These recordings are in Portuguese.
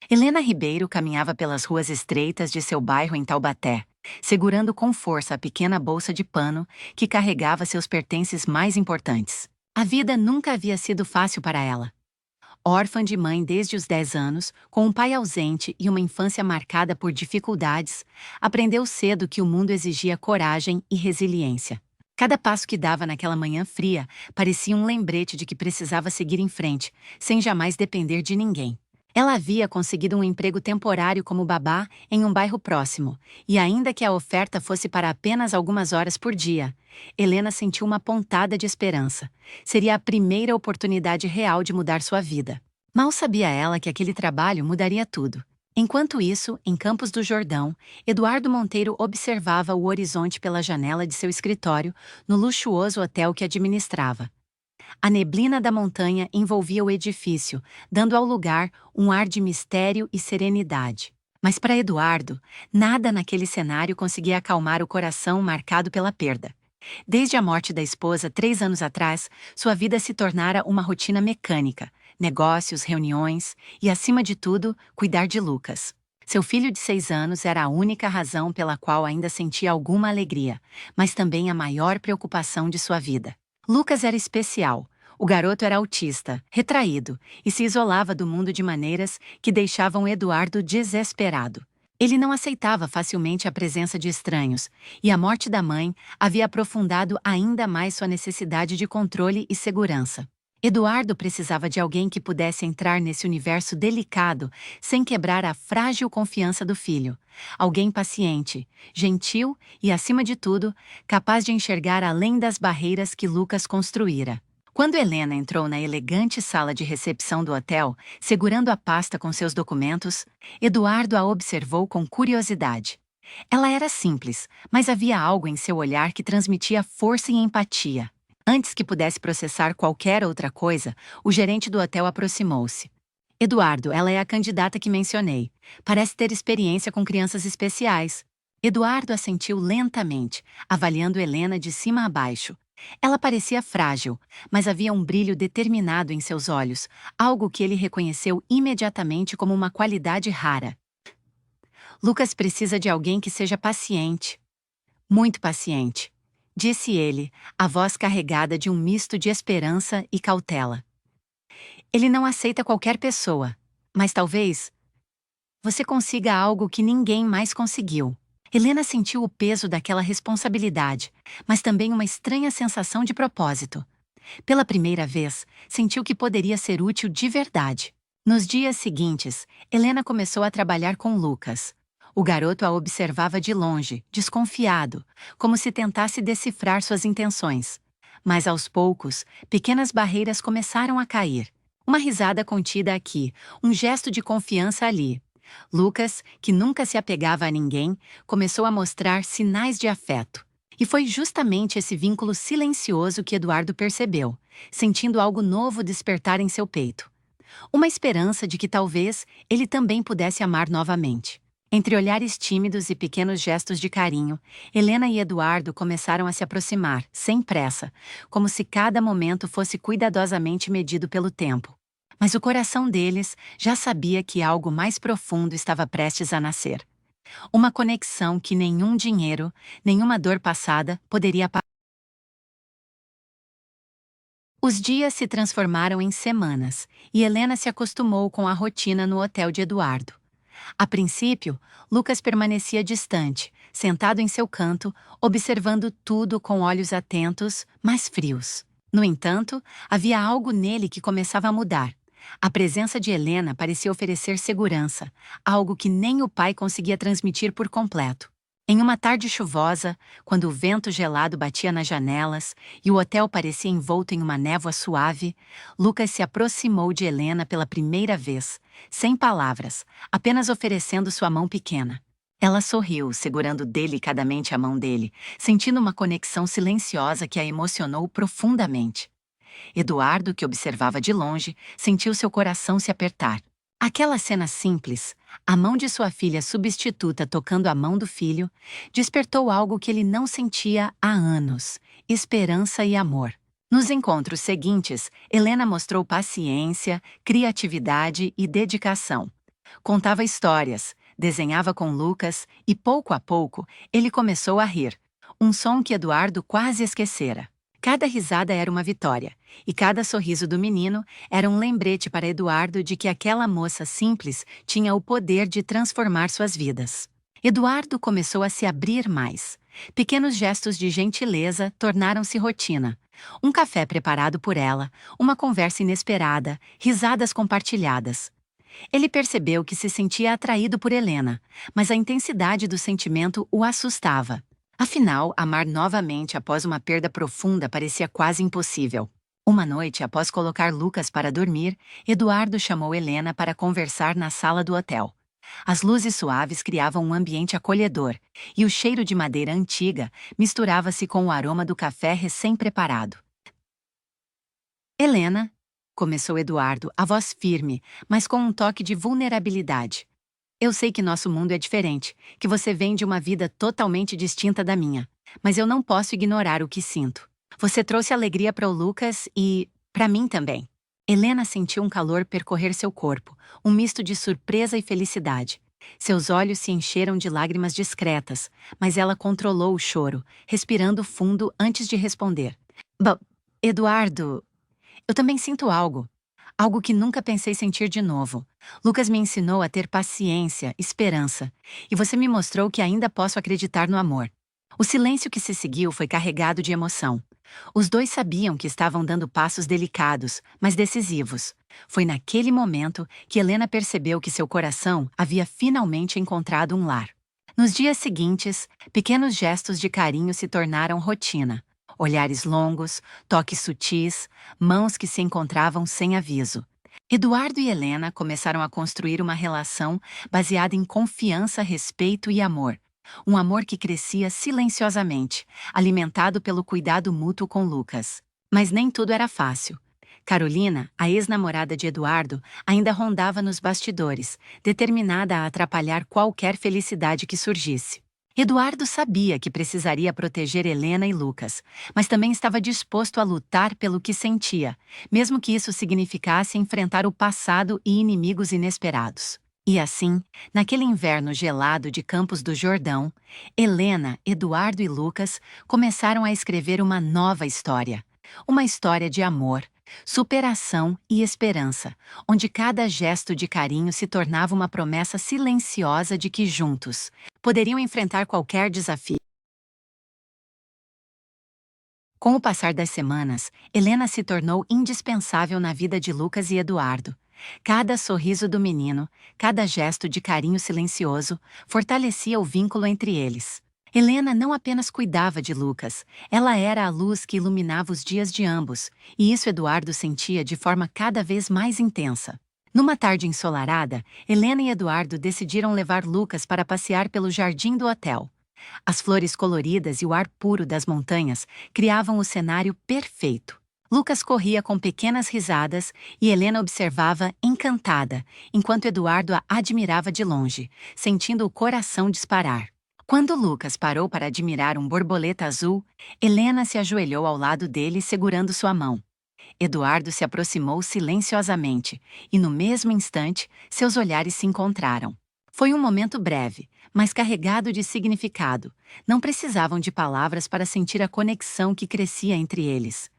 Helena Ribeiro caminhava pelas ruas estreitas de seu bairro em Taubaté, segurando com força a pequena bolsa de pano que carregava seus pertences mais importantes. A vida nunca havia sido fácil para ela. Órfã de mãe desde os 10 anos, com um pai ausente e uma infância marcada por dificuldades, aprendeu cedo que o mundo exigia coragem e resiliência. Cada passo que dava naquela manhã fria parecia um lembrete de que precisava seguir em frente, sem jamais depender de ninguém. Ela havia conseguido um emprego temporário como babá em um bairro próximo, e ainda que a oferta fosse para apenas algumas horas por dia, Helena sentiu uma pontada de esperança. Seria a primeira oportunidade real de mudar sua vida. Mal sabia ela que aquele trabalho mudaria tudo. Enquanto isso, em Campos do Jordão, Eduardo Monteiro observava o horizonte pela janela de seu escritório no luxuoso hotel que administrava. A neblina da montanha envolvia o edifício, dando ao lugar um ar de mistério e serenidade. Mas para Eduardo, nada naquele cenário conseguia acalmar o coração marcado pela perda. Desde a morte da esposa 3 anos atrás, sua vida se tornara uma rotina mecânica, negócios, reuniões e, acima de tudo, cuidar de Lucas. Seu filho de 6 anos era a única razão pela qual ainda sentia alguma alegria, mas também a maior preocupação de sua vida. Lucas era especial. O garoto era autista, retraído, e se isolava do mundo de maneiras que deixavam Eduardo desesperado. Ele não aceitava facilmente a presença de estranhos, e a morte da mãe havia aprofundado ainda mais sua necessidade de controle e segurança. Eduardo precisava de alguém que pudesse entrar nesse universo delicado sem quebrar a frágil confiança do filho. Alguém paciente, gentil e, acima de tudo, capaz de enxergar além das barreiras que Lucas construíra. Quando Helena entrou na elegante sala de recepção do hotel, segurando a pasta com seus documentos, Eduardo a observou com curiosidade. Ela era simples, mas havia algo em seu olhar que transmitia força e empatia. Antes que pudesse processar qualquer outra coisa, o gerente do hotel aproximou-se. Eduardo, ela é a candidata que mencionei. Parece ter experiência com crianças especiais. Eduardo assentiu lentamente, avaliando Helena de cima a baixo. Ela parecia frágil, mas havia um brilho determinado em seus olhos, algo que ele reconheceu imediatamente como uma qualidade rara. Lucas precisa de alguém que seja paciente. Muito paciente, disse ele, a voz carregada de um misto de esperança e cautela. Ele não aceita qualquer pessoa, mas talvez você consiga algo que ninguém mais conseguiu. Helena sentiu o peso daquela responsabilidade, mas também uma estranha sensação de propósito. Pela primeira vez, sentiu que poderia ser útil de verdade. Nos dias seguintes, Helena começou a trabalhar com Lucas. O garoto a observava de longe, desconfiado, como se tentasse decifrar suas intenções. Mas aos poucos, pequenas barreiras começaram a cair. Uma risada contida aqui, um gesto de confiança ali. Lucas, que nunca se apegava a ninguém, começou a mostrar sinais de afeto. E foi justamente esse vínculo silencioso que Eduardo percebeu, sentindo algo novo despertar em seu peito. Uma esperança de que talvez ele também pudesse amar novamente. Entre olhares tímidos e pequenos gestos de carinho, Helena e Eduardo começaram a se aproximar, sem pressa, como se cada momento fosse cuidadosamente medido pelo tempo. Mas o coração deles já sabia que algo mais profundo estava prestes a nascer. Uma conexão que nenhum dinheiro, nenhuma dor passada poderia apagar. Os dias se transformaram em semanas, e Helena se acostumou com a rotina no hotel de Eduardo. A princípio, Lucas permanecia distante, sentado em seu canto, observando tudo com olhos atentos, mas frios. No entanto, havia algo nele que começava a mudar. A presença de Helena parecia oferecer segurança, algo que nem o pai conseguia transmitir por completo. Em uma tarde chuvosa, quando o vento gelado batia nas janelas e o hotel parecia envolto em uma névoa suave, Lucas se aproximou de Helena pela primeira vez, sem palavras, apenas oferecendo sua mão pequena. Ela sorriu, segurando delicadamente a mão dele, sentindo uma conexão silenciosa que a emocionou profundamente. Eduardo, que observava de longe, sentiu seu coração se apertar. Aquela cena simples, a mão de sua filha substituta tocando a mão do filho, despertou algo que ele não sentia há anos: esperança e amor. Nos encontros seguintes, Helena mostrou paciência, criatividade e dedicação. Contava histórias, desenhava com Lucas e, pouco a pouco, ele começou a rir. Um som que Eduardo quase esquecera. Cada risada era uma vitória, e cada sorriso do menino era um lembrete para Eduardo de que aquela moça simples tinha o poder de transformar suas vidas. Eduardo começou a se abrir mais. Pequenos gestos de gentileza tornaram-se rotina. Um café preparado por ela, uma conversa inesperada, risadas compartilhadas. Ele percebeu que se sentia atraído por Helena, mas a intensidade do sentimento o assustava. Afinal, amar novamente após uma perda profunda parecia quase impossível. Uma noite, após colocar Lucas para dormir, Eduardo chamou Helena para conversar na sala do hotel. As luzes suaves criavam um ambiente acolhedor, e o cheiro de madeira antiga misturava-se com o aroma do café recém-preparado. Helena, começou Eduardo, a voz firme, mas com um toque de vulnerabilidade. Eu sei que nosso mundo é diferente, que você vem de uma vida totalmente distinta da minha, mas eu não posso ignorar o que sinto. Você trouxe alegria para o Lucas e, para mim também. Helena sentiu um calor percorrer seu corpo, um misto de surpresa e felicidade. Seus olhos se encheram de lágrimas discretas, mas ela controlou o choro, respirando fundo antes de responder. Eduardo, eu também sinto algo. Algo que nunca pensei sentir de novo. Lucas me ensinou a ter paciência, esperança. E você me mostrou que ainda posso acreditar no amor. O silêncio que se seguiu foi carregado de emoção. Os dois sabiam que estavam dando passos delicados, mas decisivos. Foi naquele momento que Helena percebeu que seu coração havia finalmente encontrado um lar. Nos dias seguintes, pequenos gestos de carinho se tornaram rotina. Olhares longos, toques sutis, mãos que se encontravam sem aviso. Eduardo e Helena começaram a construir uma relação baseada em confiança, respeito e amor. Um amor que crescia silenciosamente, alimentado pelo cuidado mútuo com Lucas. Mas nem tudo era fácil. Carolina, a ex-namorada de Eduardo, ainda rondava nos bastidores, determinada a atrapalhar qualquer felicidade que surgisse. Eduardo sabia que precisaria proteger Helena e Lucas, mas também estava disposto a lutar pelo que sentia, mesmo que isso significasse enfrentar o passado e inimigos inesperados. E assim, naquele inverno gelado de Campos do Jordão, Helena, Eduardo e Lucas começaram a escrever uma nova história. Uma história de amor, superação e esperança, onde cada gesto de carinho se tornava uma promessa silenciosa de que juntos poderiam enfrentar qualquer desafio. Com o passar das semanas, Helena se tornou indispensável na vida de Lucas e Eduardo. Cada sorriso do menino, cada gesto de carinho silencioso, fortalecia o vínculo entre eles. Helena não apenas cuidava de Lucas, ela era a luz que iluminava os dias de ambos, e isso Eduardo sentia de forma cada vez mais intensa. Numa tarde ensolarada, Helena e Eduardo decidiram levar Lucas para passear pelo jardim do hotel. As flores coloridas e o ar puro das montanhas criavam o cenário perfeito. Lucas corria com pequenas risadas e Helena observava encantada, enquanto Eduardo a admirava de longe, sentindo o coração disparar. Quando Lucas parou para admirar um borboleta azul, Helena se ajoelhou ao lado dele segurando sua mão. Eduardo se aproximou silenciosamente, e no mesmo instante, seus olhares se encontraram. Foi um momento breve, mas carregado de significado. Não precisavam de palavras para sentir a conexão que crescia entre eles.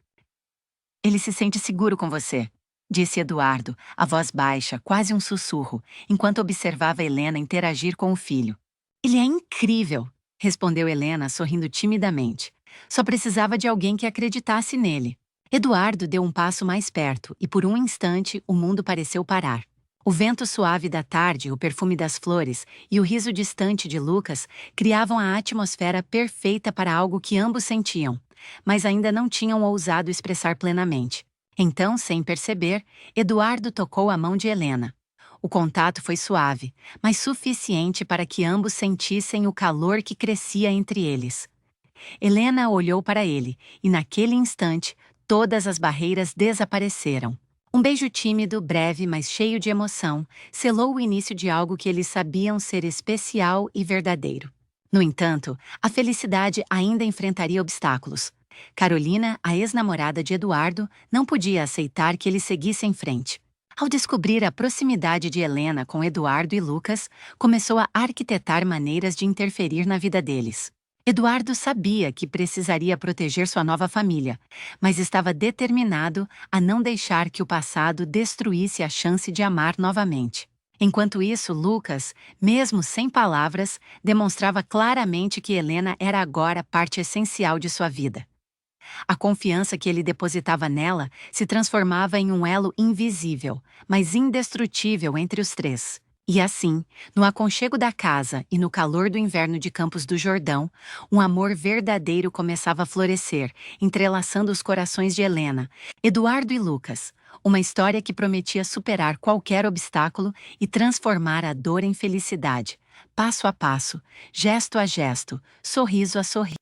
Ele se sente seguro com você, disse Eduardo, a voz baixa, quase um sussurro, enquanto observava Helena interagir com o filho. Ele é incrível, respondeu Helena, sorrindo timidamente. Só precisava de alguém que acreditasse nele. Eduardo deu um passo mais perto e por um instante o mundo pareceu parar. O vento suave da tarde, o perfume das flores e o riso distante de Lucas criavam a atmosfera perfeita para algo que ambos sentiam, mas ainda não tinham ousado expressar plenamente. Então, sem perceber, Eduardo tocou a mão de Helena. O contato foi suave, mas suficiente para que ambos sentissem o calor que crescia entre eles. Helena olhou para ele, e naquele instante, todas as barreiras desapareceram. Um beijo tímido, breve, mas cheio de emoção, selou o início de algo que eles sabiam ser especial e verdadeiro. No entanto, a felicidade ainda enfrentaria obstáculos. Carolina, a ex-namorada de Eduardo, não podia aceitar que ele seguisse em frente. Ao descobrir a proximidade de Helena com Eduardo e Lucas, começou a arquitetar maneiras de interferir na vida deles. Eduardo sabia que precisaria proteger sua nova família, mas estava determinado a não deixar que o passado destruísse a chance de amar novamente. Enquanto isso, Lucas, mesmo sem palavras, demonstrava claramente que Helena era agora parte essencial de sua vida. A confiança que ele depositava nela se transformava em um elo invisível, mas indestrutível entre os três. E assim, no aconchego da casa e no calor do inverno de Campos do Jordão, um amor verdadeiro começava a florescer, entrelaçando os corações de Helena, Eduardo e Lucas. Uma história que prometia superar qualquer obstáculo e transformar a dor em felicidade, passo a passo, gesto a gesto, sorriso a sorriso.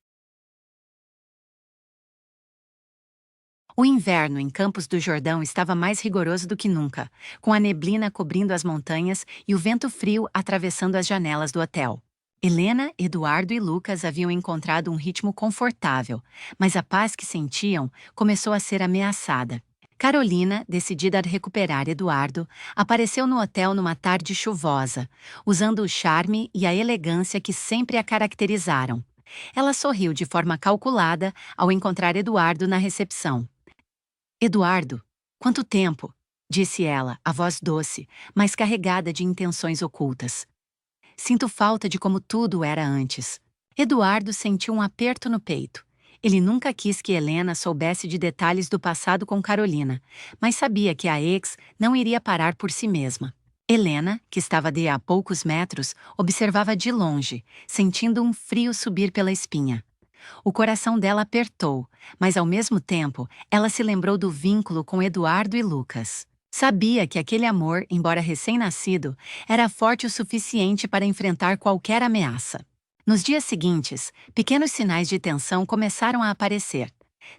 O inverno em Campos do Jordão estava mais rigoroso do que nunca, com a neblina cobrindo as montanhas e o vento frio atravessando as janelas do hotel. Helena, Eduardo e Lucas haviam encontrado um ritmo confortável, mas a paz que sentiam começou a ser ameaçada. Carolina, decidida a recuperar Eduardo, apareceu no hotel numa tarde chuvosa, usando o charme e a elegância que sempre a caracterizaram. Ela sorriu de forma calculada ao encontrar Eduardo na recepção. Eduardo, quanto tempo? Disse ela, a voz doce, mas carregada de intenções ocultas. Sinto falta de como tudo era antes. Eduardo sentiu um aperto no peito. Ele nunca quis que Helena soubesse de detalhes do passado com Carolina, mas sabia que a ex não iria parar por si mesma. Helena, que estava de a poucos metros, observava de longe, sentindo um frio subir pela espinha. O coração dela apertou, mas ao mesmo tempo, ela se lembrou do vínculo com Eduardo e Lucas. Sabia que aquele amor, embora recém-nascido, era forte o suficiente para enfrentar qualquer ameaça. Nos dias seguintes, pequenos sinais de tensão começaram a aparecer.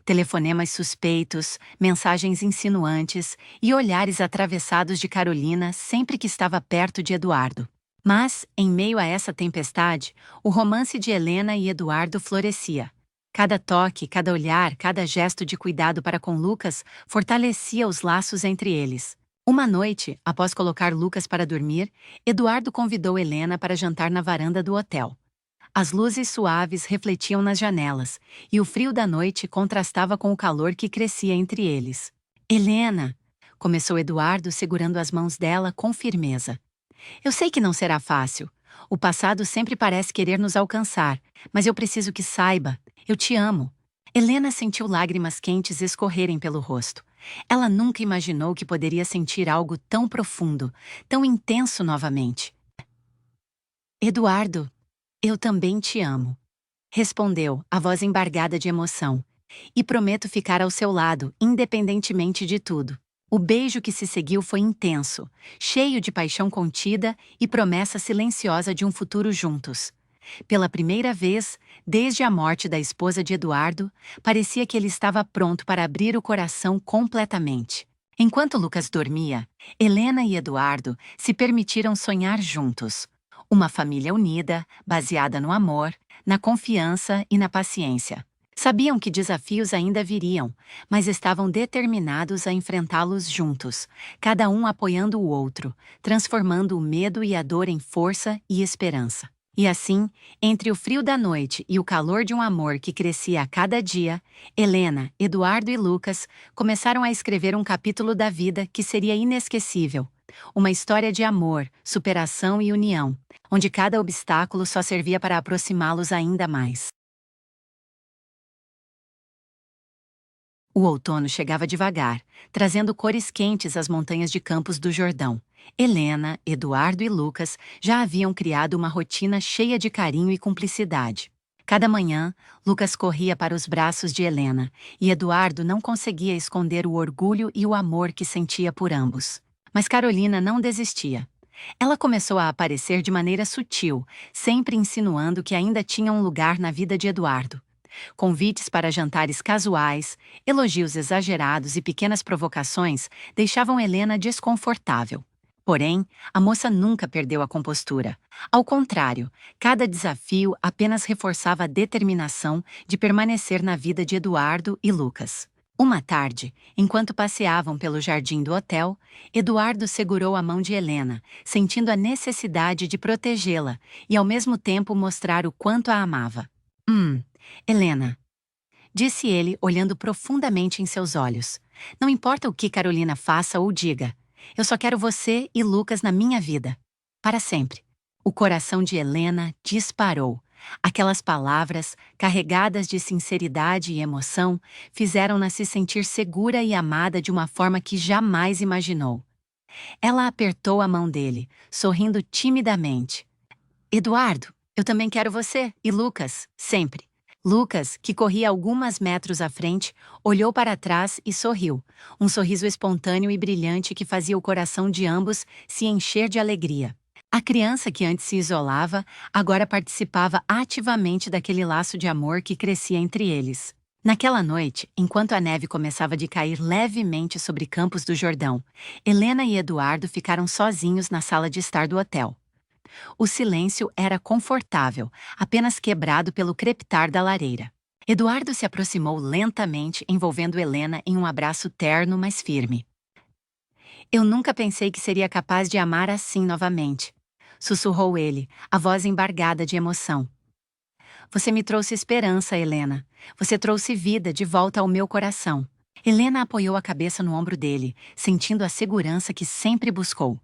Telefonemas suspeitos, mensagens insinuantes e olhares atravessados de Carolina sempre que estava perto de Eduardo. Mas, em meio a essa tempestade, o romance de Helena e Eduardo florescia. Cada toque, cada olhar, cada gesto de cuidado para com Lucas fortalecia os laços entre eles. Uma noite, após colocar Lucas para dormir, Eduardo convidou Helena para jantar na varanda do hotel. As luzes suaves refletiam nas janelas, e o frio da noite contrastava com o calor que crescia entre eles. Helena! Começou Eduardo segurando as mãos dela com firmeza. Eu sei que não será fácil. O passado sempre parece querer nos alcançar, mas eu preciso que saiba, eu te amo. Helena sentiu lágrimas quentes escorrerem pelo rosto. Ela nunca imaginou que poderia sentir algo tão profundo, tão intenso novamente. Eduardo, eu também te amo. Respondeu, a voz embargada de emoção. E prometo ficar ao seu lado, independentemente de tudo. O beijo que se seguiu foi intenso, cheio de paixão contida e promessa silenciosa de um futuro juntos. Pela primeira vez, desde a morte da esposa de Eduardo, parecia que ele estava pronto para abrir o coração completamente. Enquanto Lucas dormia, Helena e Eduardo se permitiram sonhar juntos. Uma família unida, baseada no amor, na confiança e na paciência. Sabiam que desafios ainda viriam, mas estavam determinados a enfrentá-los juntos, cada um apoiando o outro, transformando o medo e a dor em força e esperança. E assim, entre o frio da noite e o calor de um amor que crescia a cada dia, Helena, Eduardo e Lucas começaram a escrever um capítulo da vida que seria inesquecível. Uma história de amor, superação e união, onde cada obstáculo só servia para aproximá-los ainda mais. O outono chegava devagar, trazendo cores quentes às montanhas de Campos do Jordão. Helena, Eduardo e Lucas já haviam criado uma rotina cheia de carinho e cumplicidade. Cada manhã, Lucas corria para os braços de Helena, e Eduardo não conseguia esconder o orgulho e o amor que sentia por ambos. Mas Carolina não desistia. Ela começou a aparecer de maneira sutil, sempre insinuando que ainda tinha um lugar na vida de Eduardo. Convites para jantares casuais, elogios exagerados e pequenas provocações deixavam Helena desconfortável. Porém, a moça nunca perdeu a compostura. Ao contrário, cada desafio apenas reforçava a determinação de permanecer na vida de Eduardo e Lucas. Uma tarde, enquanto passeavam pelo jardim do hotel, Eduardo segurou a mão de Helena, sentindo a necessidade de protegê-la e ao mesmo tempo mostrar o quanto a amava. Helena, disse ele, olhando profundamente em seus olhos. Não importa o que Carolina faça ou diga. Eu só quero você e Lucas na minha vida. Para sempre. O coração de Helena disparou. Aquelas palavras, carregadas de sinceridade e emoção, fizeram-na se sentir segura e amada de uma forma que jamais imaginou. Ela apertou a mão dele, sorrindo timidamente. Eduardo, eu também quero você e Lucas, sempre. Lucas, que corria alguns metros à frente, olhou para trás e sorriu, um sorriso espontâneo e brilhante que fazia o coração de ambos se encher de alegria. A criança que antes se isolava, agora participava ativamente daquele laço de amor que crescia entre eles. Naquela noite, enquanto a neve começava a cair levemente sobre Campos do Jordão, Helena e Eduardo ficaram sozinhos na sala de estar do hotel. O silêncio era confortável, apenas quebrado pelo crepitar da lareira. Eduardo se aproximou lentamente, envolvendo Helena em um abraço terno, mas firme. Eu nunca pensei que seria capaz de amar assim novamente, sussurrou ele, a voz embargada de emoção. Você me trouxe esperança, Helena. Você trouxe vida de volta ao meu coração. Helena apoiou a cabeça no ombro dele, sentindo a segurança que sempre buscou.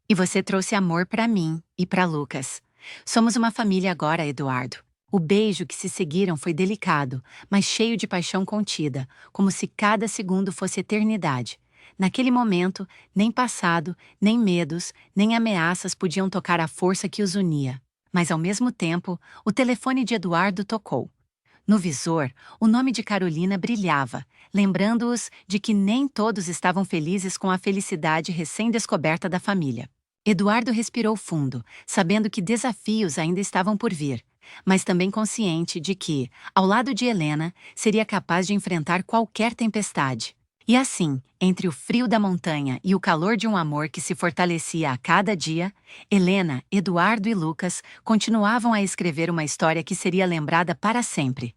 E você trouxe amor para mim e para Lucas. Somos uma família agora, Eduardo. O beijo que se seguiram foi delicado, mas cheio de paixão contida, como se cada segundo fosse eternidade. Naquele momento, nem passado, nem medos, nem ameaças podiam tocar a força que os unia. Mas ao mesmo tempo, o telefone de Eduardo tocou. No visor, o nome de Carolina brilhava, lembrando-os de que nem todos estavam felizes com a felicidade recém-descoberta da família. Eduardo respirou fundo, sabendo que desafios ainda estavam por vir, mas também consciente de que, ao lado de Helena, seria capaz de enfrentar qualquer tempestade. E assim, entre o frio da montanha e o calor de um amor que se fortalecia a cada dia, Helena, Eduardo e Lucas continuavam a escrever uma história que seria lembrada para sempre.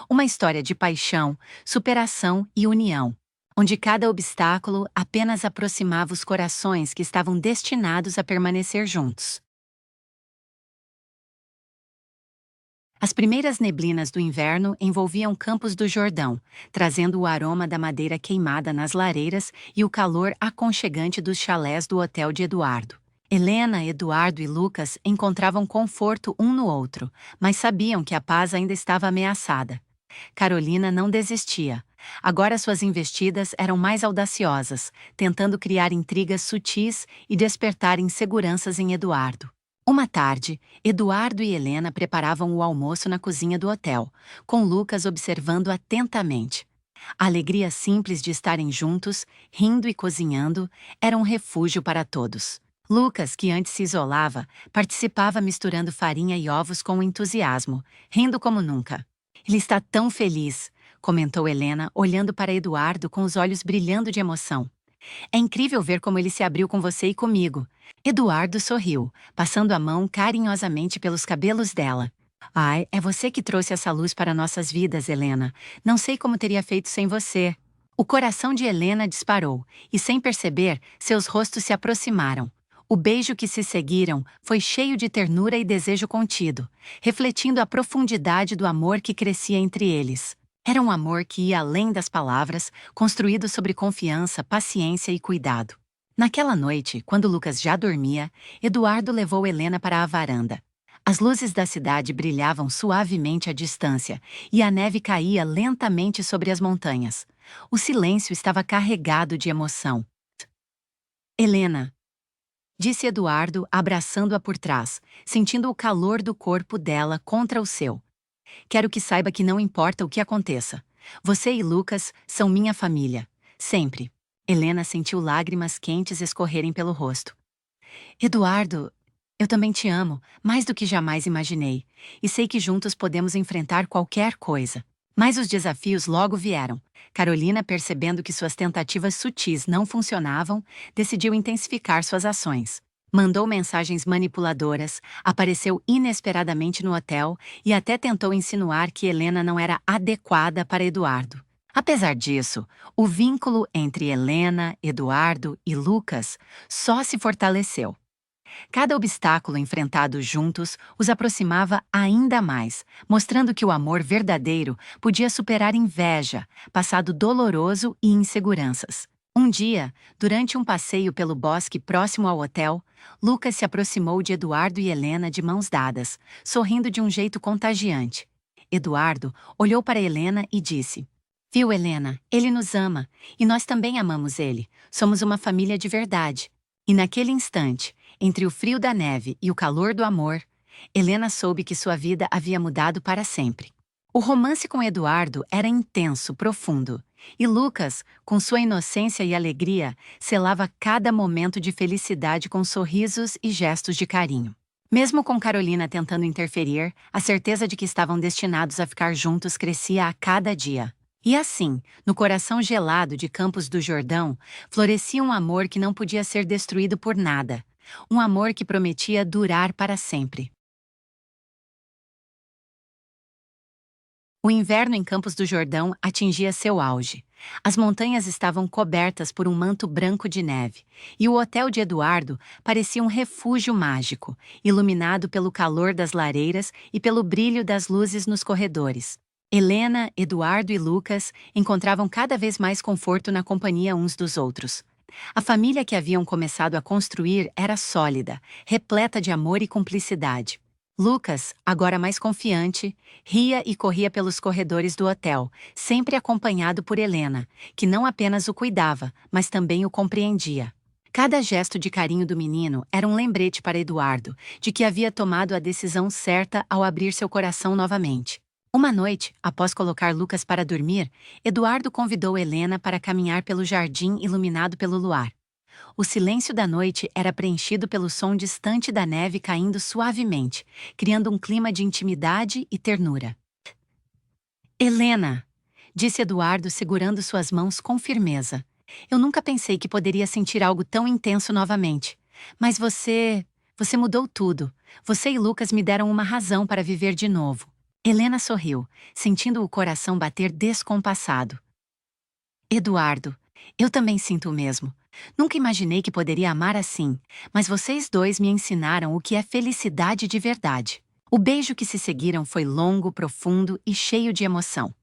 Uma história de paixão, superação e união, onde cada obstáculo apenas aproximava os corações que estavam destinados a permanecer juntos. As primeiras neblinas do inverno envolviam Campos do Jordão, trazendo o aroma da madeira queimada nas lareiras e o calor aconchegante dos chalés do hotel de Eduardo. Helena, Eduardo e Lucas encontravam conforto um no outro, mas sabiam que a paz ainda estava ameaçada. Carolina não desistia. Agora suas investidas eram mais audaciosas, tentando criar intrigas sutis e despertar inseguranças em Eduardo. Uma tarde, Eduardo e Helena preparavam o almoço na cozinha do hotel, com Lucas observando atentamente. A alegria simples de estarem juntos, rindo e cozinhando, era um refúgio para todos. Lucas, que antes se isolava, participava misturando farinha e ovos com entusiasmo, rindo como nunca. Ele está tão feliz, comentou Helena, olhando para Eduardo com os olhos brilhando de emoção. É incrível ver como ele se abriu com você e comigo. Eduardo sorriu, passando a mão carinhosamente pelos cabelos dela. Ai, é você que trouxe essa luz para nossas vidas, Helena. Não sei como teria feito sem você. O coração de Helena disparou, e sem perceber, seus rostos se aproximaram. O beijo que se seguiram foi cheio de ternura e desejo contido, refletindo a profundidade do amor que crescia entre eles. Era um amor que ia além das palavras, construído sobre confiança, paciência e cuidado. Naquela noite, quando Lucas já dormia, Eduardo levou Helena para a varanda. As luzes da cidade brilhavam suavemente à distância, e a neve caía lentamente sobre as montanhas. O silêncio estava carregado de emoção. Helena, disse Eduardo, abraçando-a por trás, sentindo o calor do corpo dela contra o seu. Quero que saiba que não importa o que aconteça. Você e Lucas são minha família. Sempre. Helena sentiu lágrimas quentes escorrerem pelo rosto. Eduardo, eu também te amo, mais do que jamais imaginei. E sei que juntos podemos enfrentar qualquer coisa. Mas os desafios logo vieram. Carolina, percebendo que suas tentativas sutis não funcionavam, decidiu intensificar suas ações. Mandou mensagens manipuladoras, apareceu inesperadamente no hotel e até tentou insinuar que Helena não era adequada para Eduardo. Apesar disso, o vínculo entre Helena, Eduardo e Lucas só se fortaleceu. Cada obstáculo enfrentado juntos os aproximava ainda mais, mostrando que o amor verdadeiro podia superar inveja, passado doloroso e inseguranças. Um dia, durante um passeio pelo bosque próximo ao hotel, Lucas se aproximou de Eduardo e Helena de mãos dadas, sorrindo de um jeito contagiante. Eduardo olhou para Helena e disse: Viu, Helena, ele nos ama, e nós também amamos ele. Somos uma família de verdade. E naquele instante, entre o frio da neve e o calor do amor, Helena soube que sua vida havia mudado para sempre. O romance com Eduardo era intenso, profundo, e Lucas, com sua inocência e alegria, selava cada momento de felicidade com sorrisos e gestos de carinho. Mesmo com Carolina tentando interferir, a certeza de que estavam destinados a ficar juntos crescia a cada dia. E assim, no coração gelado de Campos do Jordão, florescia um amor que não podia ser destruído por nada. Um amor que prometia durar para sempre. O inverno em Campos do Jordão atingia seu auge. As montanhas estavam cobertas por um manto branco de neve, e o hotel de Eduardo parecia um refúgio mágico, iluminado pelo calor das lareiras e pelo brilho das luzes nos corredores. Helena, Eduardo e Lucas encontravam cada vez mais conforto na companhia uns dos outros. A família que haviam começado a construir era sólida, repleta de amor e cumplicidade. Lucas, agora mais confiante, ria e corria pelos corredores do hotel, sempre acompanhado por Helena, que não apenas o cuidava, mas também o compreendia. Cada gesto de carinho do menino era um lembrete para Eduardo de que havia tomado a decisão certa ao abrir seu coração novamente. Uma noite, após colocar Lucas para dormir, Eduardo convidou Helena para caminhar pelo jardim iluminado pelo luar. O silêncio da noite era preenchido pelo som distante da neve caindo suavemente, criando um clima de intimidade e ternura. Helena, disse Eduardo segurando suas mãos com firmeza. Eu nunca pensei que poderia sentir algo tão intenso novamente. Mas você mudou tudo. Você e Lucas me deram uma razão para viver de novo. Helena sorriu, sentindo o coração bater descompassado. Eduardo, eu também sinto o mesmo. Nunca imaginei que poderia amar assim, mas vocês dois me ensinaram o que é felicidade de verdade. O beijo que se seguiram foi longo, profundo e cheio de emoção.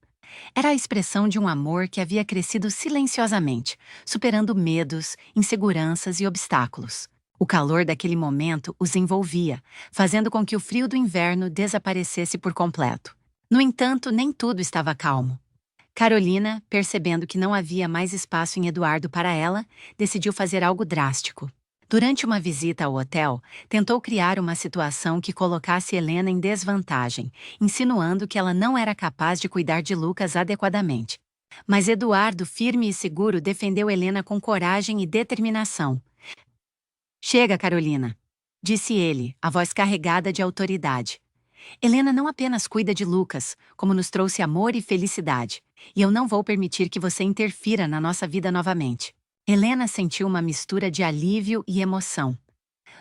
Era a expressão de um amor que havia crescido silenciosamente, superando medos, inseguranças e obstáculos. O calor daquele momento os envolvia, fazendo com que o frio do inverno desaparecesse por completo. No entanto, nem tudo estava calmo. Carolina, percebendo que não havia mais espaço em Eduardo para ela, decidiu fazer algo drástico. Durante uma visita ao hotel, tentou criar uma situação que colocasse Helena em desvantagem, insinuando que ela não era capaz de cuidar de Lucas adequadamente. Mas Eduardo, firme e seguro, defendeu Helena com coragem e determinação. Chega, Carolina, disse ele, a voz carregada de autoridade. Helena não apenas cuida de Lucas, como nos trouxe amor e felicidade, e eu não vou permitir que você interfira na nossa vida novamente. Helena sentiu uma mistura de alívio e emoção.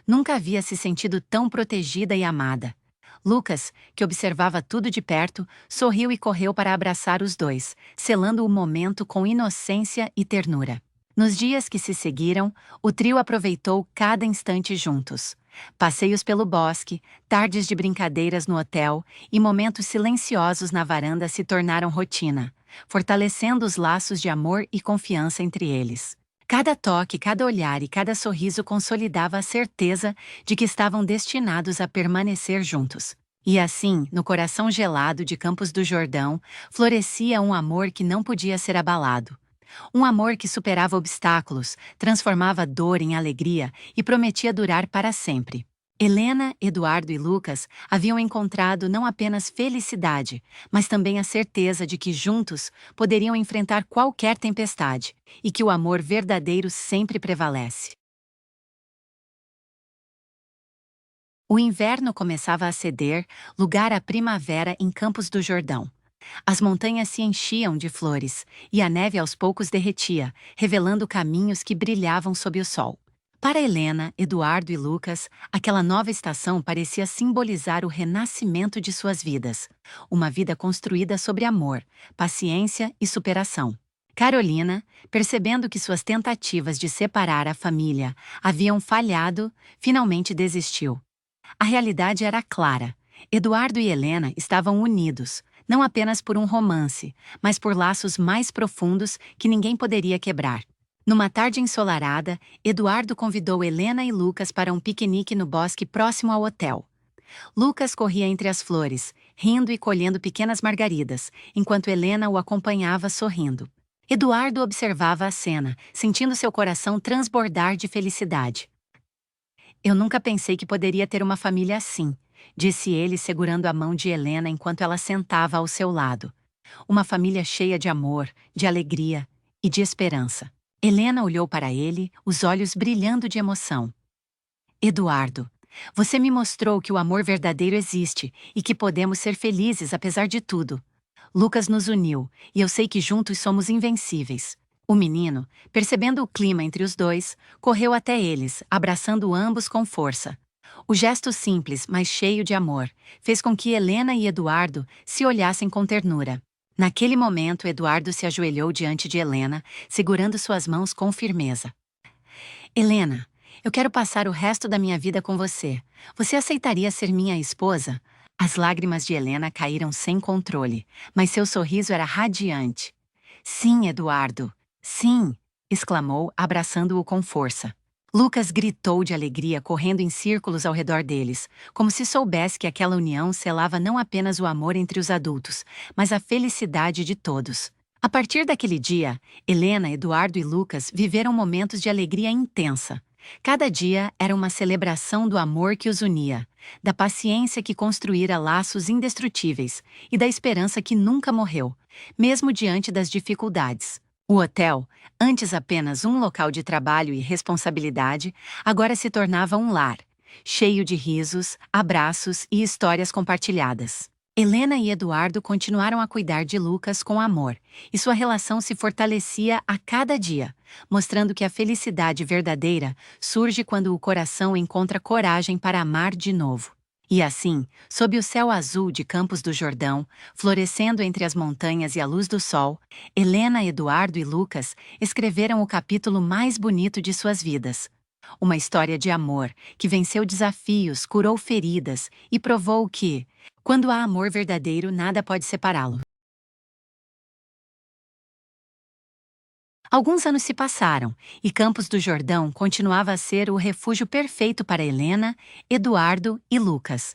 Nunca havia se sentido tão protegida e amada. Lucas, que observava tudo de perto, sorriu e correu para abraçar os dois, selando o momento com inocência e ternura. Nos dias que se seguiram, o trio aproveitou cada instante juntos. Passeios pelo bosque, tardes de brincadeiras no hotel e momentos silenciosos na varanda se tornaram rotina, fortalecendo os laços de amor e confiança entre eles. Cada toque, cada olhar e cada sorriso consolidava a certeza de que estavam destinados a permanecer juntos. E assim, no coração gelado de Campos do Jordão, florescia um amor que não podia ser abalado. Um amor que superava obstáculos, transformava dor em alegria e prometia durar para sempre. Helena, Eduardo e Lucas haviam encontrado não apenas felicidade, mas também a certeza de que juntos poderiam enfrentar qualquer tempestade e que o amor verdadeiro sempre prevalece. O inverno começava a ceder lugar à primavera em Campos do Jordão. As montanhas se enchiam de flores, e a neve aos poucos derretia, revelando caminhos que brilhavam sob o sol. Para Helena, Eduardo e Lucas, aquela nova estação parecia simbolizar o renascimento de suas vidas. Uma vida construída sobre amor, paciência e superação. Carolina, percebendo que suas tentativas de separar a família haviam falhado, finalmente desistiu. A realidade era clara. Eduardo e Helena estavam unidos, não apenas por um romance, mas por laços mais profundos que ninguém poderia quebrar. Numa tarde ensolarada, Eduardo convidou Helena e Lucas para um piquenique no bosque próximo ao hotel. Lucas corria entre as flores, rindo e colhendo pequenas margaridas, enquanto Helena o acompanhava sorrindo. Eduardo observava a cena, sentindo seu coração transbordar de felicidade. Eu nunca pensei que poderia ter uma família assim, disse ele segurando a mão de Helena enquanto ela sentava ao seu lado. Uma família cheia de amor, de alegria e de esperança. Helena olhou para ele, os olhos brilhando de emoção. Eduardo, você me mostrou que o amor verdadeiro existe e que podemos ser felizes apesar de tudo. Lucas nos uniu, e eu sei que juntos somos invencíveis. O menino, percebendo o clima entre os dois, correu até eles, abraçando ambos com força. O gesto simples, mas cheio de amor, fez com que Helena e Eduardo se olhassem com ternura. Naquele momento, Eduardo se ajoelhou diante de Helena, segurando suas mãos com firmeza. Helena, eu quero passar o resto da minha vida com você. Você aceitaria ser minha esposa? As lágrimas de Helena caíram sem controle, mas seu sorriso era radiante. Sim, Eduardo. Sim! Exclamou, abraçando-o com força. Lucas gritou de alegria, correndo em círculos ao redor deles, como se soubesse que aquela união selava não apenas o amor entre os adultos, mas a felicidade de todos. A partir daquele dia, Helena, Eduardo e Lucas viveram momentos de alegria intensa. Cada dia era uma celebração do amor que os unia, da paciência que construíra laços indestrutíveis e da esperança que nunca morreu, mesmo diante das dificuldades. O hotel, antes apenas um local de trabalho e responsabilidade, agora se tornava um lar, cheio de risos, abraços e histórias compartilhadas. Helena e Eduardo continuaram a cuidar de Lucas com amor, e sua relação se fortalecia a cada dia, mostrando que a felicidade verdadeira surge quando o coração encontra coragem para amar de novo. E assim, sob o céu azul de Campos do Jordão, florescendo entre as montanhas e a luz do sol, Helena, Eduardo e Lucas escreveram o capítulo mais bonito de suas vidas. Uma história de amor que venceu desafios, curou feridas e provou que, quando há amor verdadeiro, nada pode separá-lo. Alguns anos se passaram, e Campos do Jordão continuava a ser o refúgio perfeito para Helena, Eduardo e Lucas.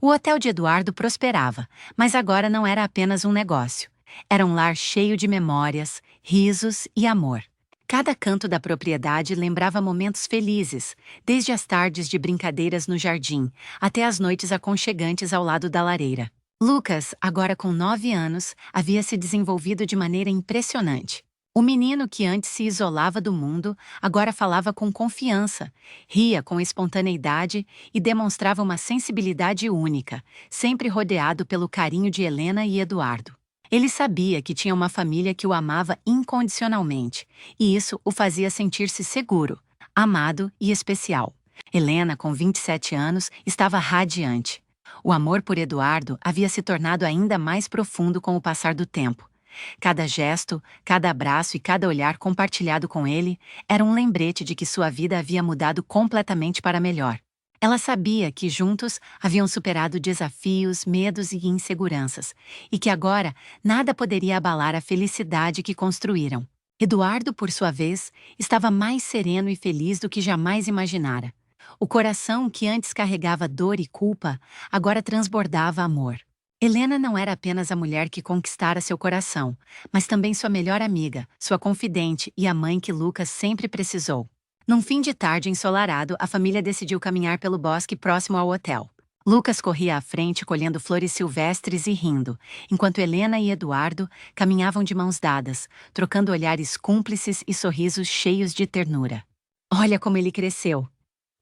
O hotel de Eduardo prosperava, mas agora não era apenas um negócio. Era um lar cheio de memórias, risos e amor. Cada canto da propriedade lembrava momentos felizes, desde as tardes de brincadeiras no jardim, até as noites aconchegantes ao lado da lareira. Lucas, agora com 9 anos, havia se desenvolvido de maneira impressionante. O menino que antes se isolava do mundo, agora falava com confiança, ria com espontaneidade e demonstrava uma sensibilidade única, sempre rodeado pelo carinho de Helena e Eduardo. Ele sabia que tinha uma família que o amava incondicionalmente, e isso o fazia sentir-se seguro, amado e especial. Helena, com 27 anos, estava radiante. O amor por Eduardo havia se tornado ainda mais profundo com o passar do tempo. Cada gesto, cada abraço e cada olhar compartilhado com ele era um lembrete de que sua vida havia mudado completamente para melhor. Ela sabia que juntos haviam superado desafios, medos e inseguranças, e que agora nada poderia abalar a felicidade que construíram. Eduardo, por sua vez, estava mais sereno e feliz do que jamais imaginara. O coração que antes carregava dor e culpa, agora transbordava amor. Helena não era apenas a mulher que conquistara seu coração, mas também sua melhor amiga, sua confidente e a mãe que Lucas sempre precisou. Num fim de tarde ensolarado, a família decidiu caminhar pelo bosque próximo ao hotel. Lucas corria à frente colhendo flores silvestres e rindo, enquanto Helena e Eduardo caminhavam de mãos dadas, trocando olhares cúmplices e sorrisos cheios de ternura. "Olha como ele cresceu",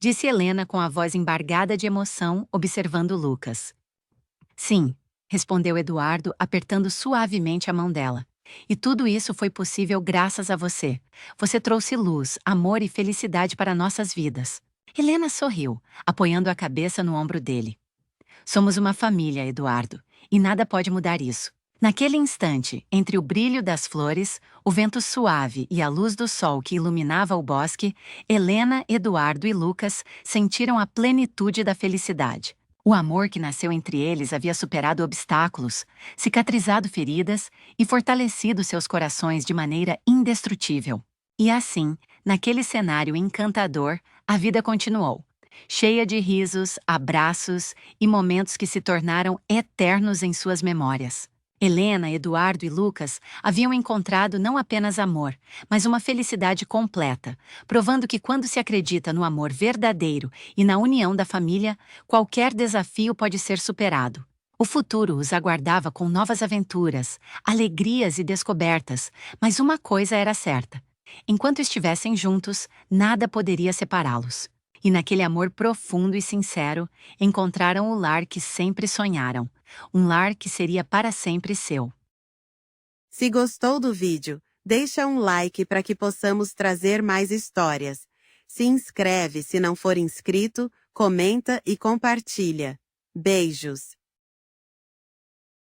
disse Helena com a voz embargada de emoção, observando Lucas. "Sim", respondeu Eduardo, apertando suavemente a mão dela. E tudo isso foi possível graças a você. Você trouxe luz, amor e felicidade para nossas vidas. Helena sorriu, apoiando a cabeça no ombro dele. Somos uma família, Eduardo, e nada pode mudar isso. Naquele instante, entre o brilho das flores, o vento suave e a luz do sol que iluminava o bosque, Helena, Eduardo e Lucas sentiram a plenitude da felicidade. O amor que nasceu entre eles havia superado obstáculos, cicatrizado feridas e fortalecido seus corações de maneira indestrutível. E assim, naquele cenário encantador, a vida continuou, cheia de risos, abraços e momentos que se tornaram eternos em suas memórias. Helena, Eduardo e Lucas haviam encontrado não apenas amor, mas uma felicidade completa, provando que quando se acredita no amor verdadeiro e na união da família, qualquer desafio pode ser superado. O futuro os aguardava com novas aventuras, alegrias e descobertas, mas uma coisa era certa: enquanto estivessem juntos, nada poderia separá-los. E naquele amor profundo e sincero, encontraram o lar que sempre sonharam, um lar que seria para sempre seu. Se gostou do vídeo, deixa um like para que possamos trazer mais histórias. Se inscreve se não for inscrito, comenta e compartilha. Beijos!